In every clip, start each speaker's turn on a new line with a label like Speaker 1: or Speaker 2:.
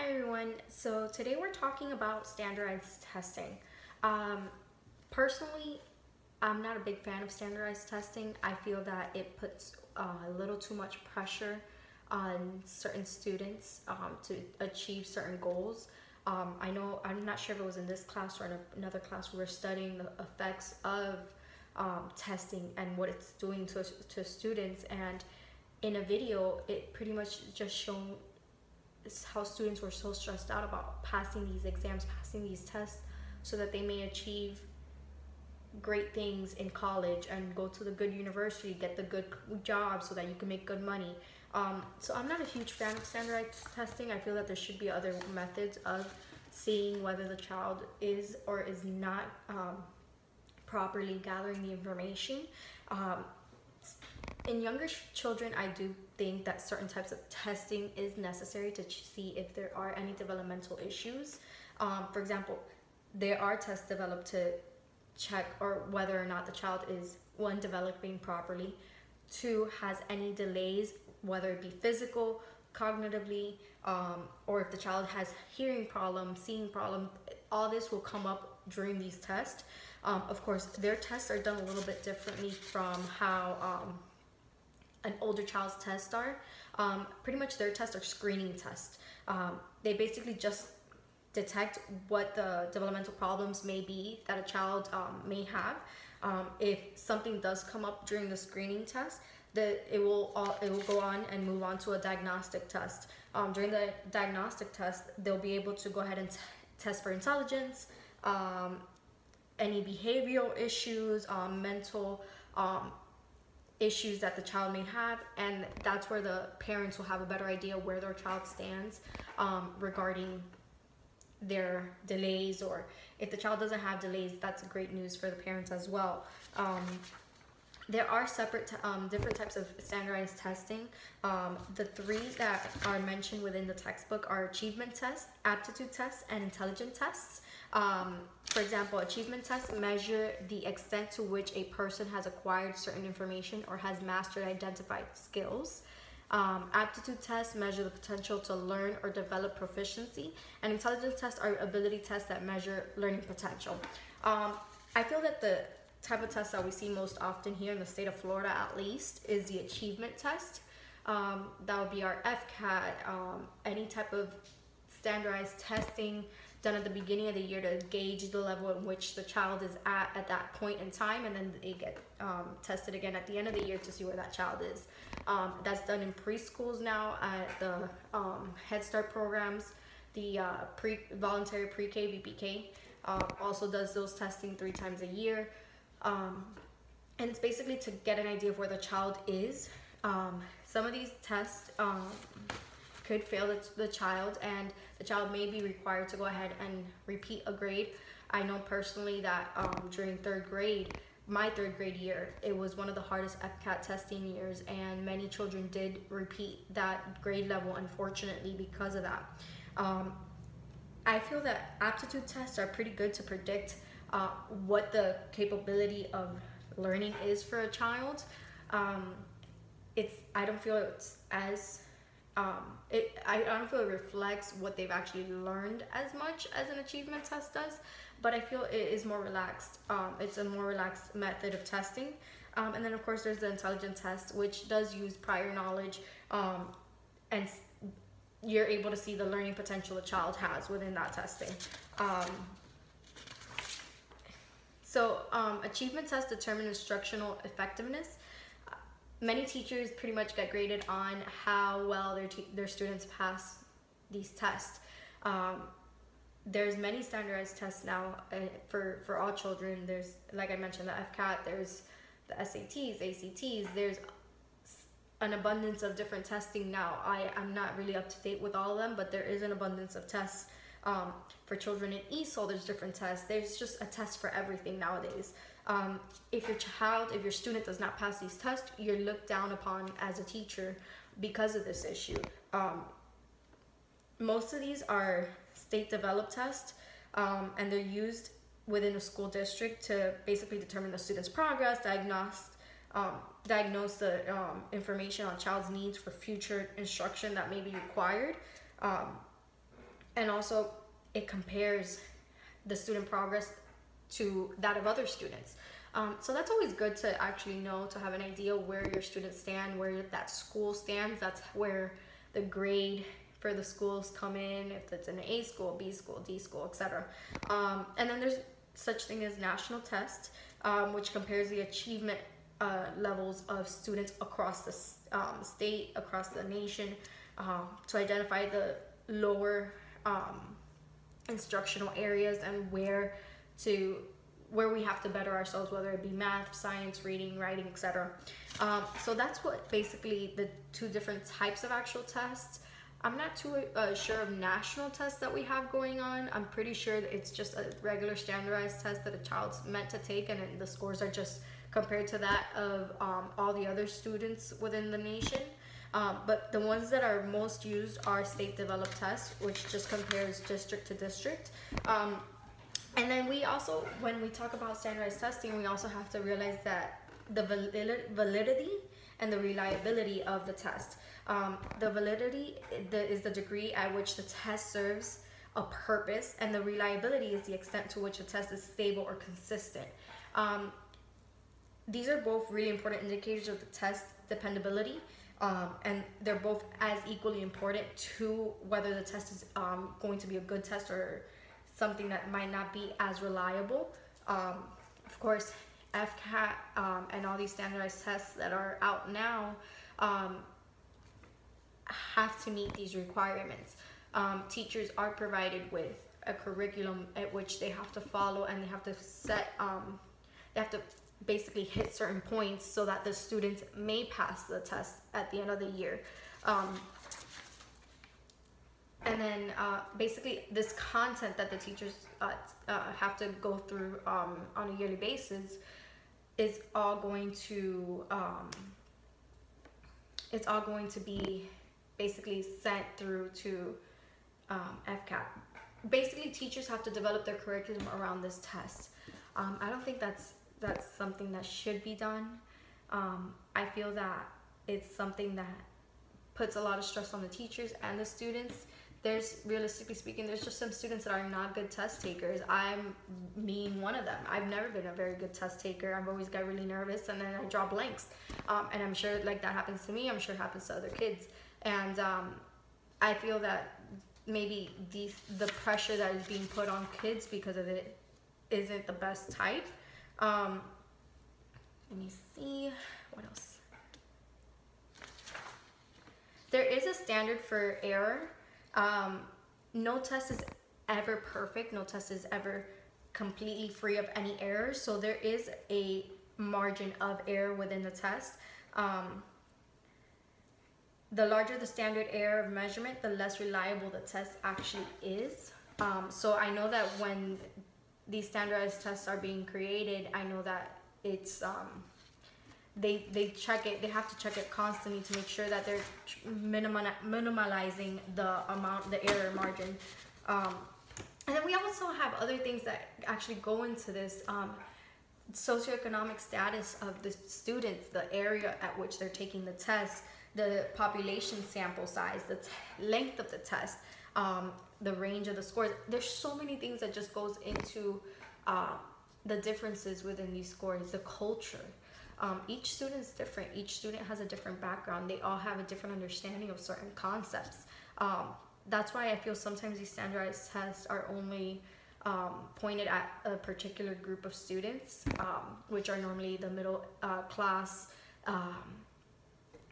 Speaker 1: Hi everyone. So today we're talking about standardized testing. Personally, I'm not a big fan of standardized testing. I feel that it puts a little too much pressure on certain students to achieve certain goals. I know, I'm not sure if it was in this class or in another class, we were studying the effects of testing and what it's doing to students. And in a video, it pretty much just shown how students were so stressed out about passing these exams, passing these tests, so that they may achieve great things in college and go to the good university, get the good job so that you can make good money. So I'm not a huge fan of standardized testing. I feel that there should be other methods of seeing whether the child is or is not properly gathering the information. In younger children, I do think that certain types of testing is necessary to see if there are any developmental issues. For example, there are tests developed to check or whether or not the child is, one, developing properly, two, has any delays, whether it be physical, cognitively, or if the child has hearing problems, seeing problems. All this will come up during these tests. Of course, their tests are done a little bit differently from how an older child's tests are. Pretty much their tests are screening tests. They basically just detect what the developmental problems may be that a child may have. If something does come up during the screening test, it will go on and move on to a diagnostic test. During the diagnostic test, they'll be able to go ahead and test for intelligence, any behavioral issues, mental issues that the child may have, and that's where the parents will have a better idea where their child stands regarding their delays, or if the child doesn't have delays, that's great news for the parents as well. There are separate different types of standardized testing. The three that are mentioned within the textbook are achievement tests, aptitude tests, and intelligence tests. For example, achievement tests measure the extent to which a person has acquired certain information or has mastered identified skills. Aptitude tests measure the potential to learn or develop proficiency, and intelligence tests are ability tests that measure learning potential. I feel that the type of test that we see most often here in the state of Florida, at least, is the achievement test. That would be our FCAT, any type of standardized testing done at the beginning of the year to gauge the level in which the child is at that point in time, and then they get tested again at the end of the year to see where that child is. That's done in preschools now at the Head Start programs. The voluntary pre-K, VPK, also does those testing 3 times a year. And it's basically to get an idea of where the child is. Some of these tests could fail the child, and the child may be required to go ahead and repeat a grade. I know personally that during my third grade year, it was one of the hardest FCAT testing years, and many children did repeat that grade level, unfortunately, because of that. I feel that aptitude tests are pretty good to predict what the capability of learning is for a child. I don't feel it's as I don't feel it reflects what they've actually learned as much as an achievement test does, but I feel it is more relaxed. It's a more relaxed method of testing. And then of course there's the intelligence test, which does use prior knowledge, and you're able to see the learning potential the child has within that testing. Achievement tests determine instructional effectiveness. Many teachers pretty much get graded on how well their students pass these tests. There's many standardized tests now for all children. There's, like I mentioned, the FCAT, there's the SATs, ACTs, there's an abundance of different testing now. I'm not really up to date with all of them, but there is an abundance of tests. For children in ESOL, there's different tests. There's just a test for everything nowadays. If your student does not pass these tests, you're looked down upon as a teacher because of this issue. Most of these are state developed tests, and they're used within a school district to basically determine the student's progress, diagnose the information on child's needs for future instruction that may be required. and also it compares the student progress to that of other students. So that's always good to actually know, to have an idea where your students stand, where that school stands. That's where the grade for the schools come in, if it's an A school, B school, D school, etc. And then there's such thing as national test, which compares the achievement levels of students across the state, across the nation, to identify the lower instructional areas and where we have to better ourselves, whether it be math, science, reading, writing, etc. So that's what basically the two different types of actual tests. I'm not too sure of national tests that we have going on. I'm pretty sure that it's just a regular standardized test that a child's meant to take, and the scores are just compared to that of all the other students within the nation. But the ones that are most used are state developed tests, which just compares district to district. And then we also, when we talk about standardized testing, we also have to realize that the validity and the reliability of the test. The validity is the degree at which the test serves a purpose, and the reliability is the extent to which a test is stable or consistent. These are both really important indicators of the test dependability, and they're both as equally important to whether the test is going to be a good test or something that might not be as reliable. Of course, FCAT and all these standardized tests that are out now have to meet these requirements. Teachers are provided with a curriculum at which they have to follow, and they have to set, they have to basically hit certain points so that the students may pass the test at the end of the year. And then basically this content that the teachers have to go through on a yearly basis is all going to be basically sent through to FCAT. Basically, teachers have to develop their curriculum around this test. I don't think that's something that should be done. I feel that it's something that puts a lot of stress on the teachers and the students. There's, realistically speaking, there's just some students that are not good test takers. I'm one of them. I've never been a very good test taker. I've always got really nervous, and then I draw blanks. And I'm sure like that happens to me. I'm sure it happens to other kids. And I feel that maybe the pressure that is being put on kids because of it isn't the best type. Let me see, what else? There is a standard for error. No test is ever perfect. No test is ever completely free of any errors. So there is a margin of error within the test. The larger the standard error of measurement, the less reliable the test actually is. So I know that when these standardized tests are being created, I know that it's they check it. They have to check it constantly to make sure that they're minimalizing the error margin. And then we also have other things that actually go into this. Socioeconomic status of the students, the area at which they're taking the test, the population sample size, the length of the test, the range of the scores. There's so many things that just goes into the differences within these scores, the culture. Each student is different. Each student has a different background. They all have a different understanding of certain concepts. That's why I feel sometimes these standardized tests are only pointed at a particular group of students, which are normally the middle class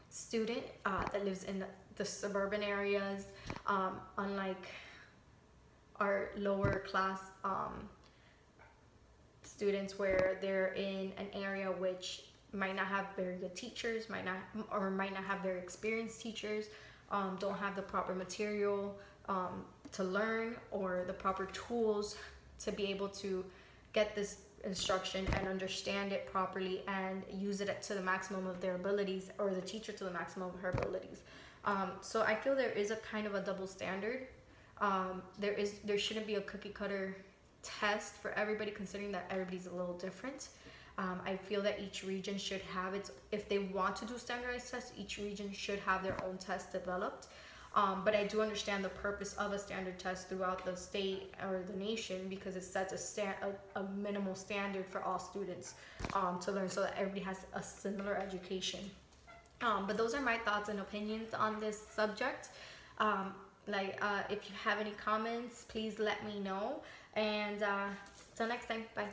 Speaker 1: student that lives in the suburban areas, unlike our lower class students, where they're in an area which might not have very good teachers, might not have very experienced teachers, don't have the proper material to learn, or the proper tools to be able to get this instruction and understand it properly and use it to the maximum of their abilities, or the teacher to the maximum of her abilities. So I feel there is a kind of a double standard. There shouldn't be a cookie cutter test for everybody, considering that everybody's a little different. I feel that each region should have its, if they want to do standardized tests, each region should have their own test developed. But I do understand the purpose of a standard test throughout the state or the nation, because it sets a minimal standard for all students to learn, so that everybody has a similar education. But those are my thoughts and opinions on this subject. If you have any comments, please let me know. And till next time, bye.